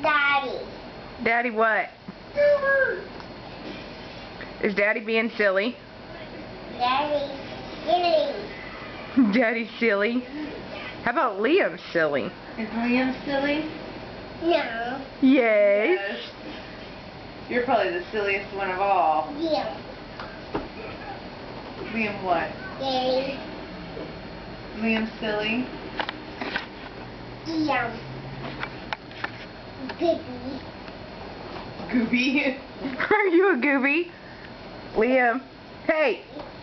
Daddy. Daddy what? Is Daddy being silly? Daddy. Silly. Daddy's silly? How about Liam's silly? Is Liam silly? No. Yes. Yes. You're probably the silliest one of all. Yeah. Liam what? Daddy. Liam silly? Yeah. Baby. Gooby? Are you a gooby? Liam. Hey,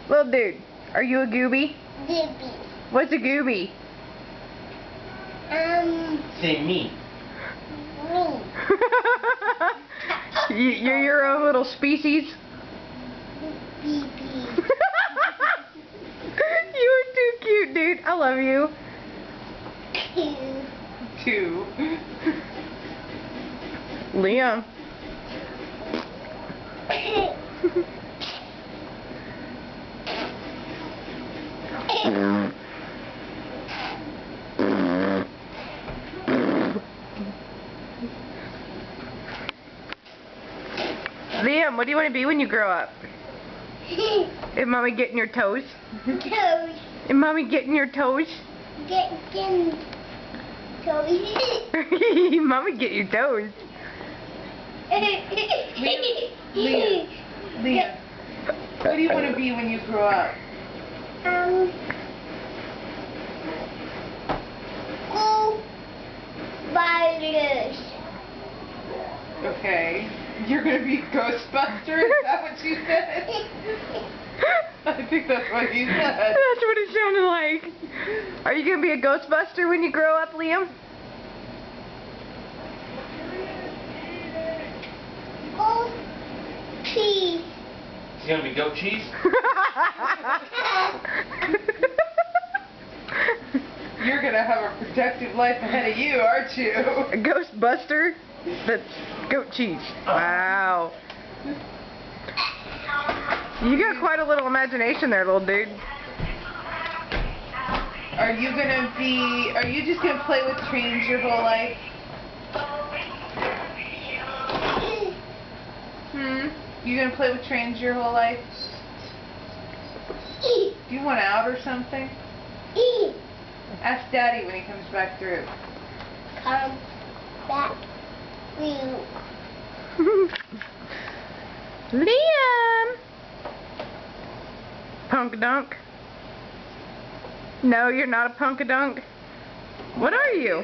little dude. Are you a gooby? Baby. What's a gooby? Say me. Me. You're your own little species? Baby. You are too cute, dude. I love you. Two. Liam. Liam, what do you want to be when you grow up? Is Mommy getting your toes? Toes. Is Mommy getting your toes? Get them toes. Mommy get your toes. Liam, what do you want to be when you grow up? Go spiders. Okay. You're going to be Ghostbuster? Is that what you said? I think that's what you said. That's what it sounded like. Are you going to be a Ghostbuster when you grow up, Liam? Go cheese. It's gonna be goat cheese? You're going to have a productive life ahead of you, aren't you? A Ghostbuster? That's goat cheese. Wow. You got quite a little imagination there, little dude. Are you just going to play with trains your whole life? You going to play with trains your whole life? Do you want out or something? Ask Daddy when he comes back through. Come back. Liam! Punkadunk? No, you're not a punkadunk. What are you?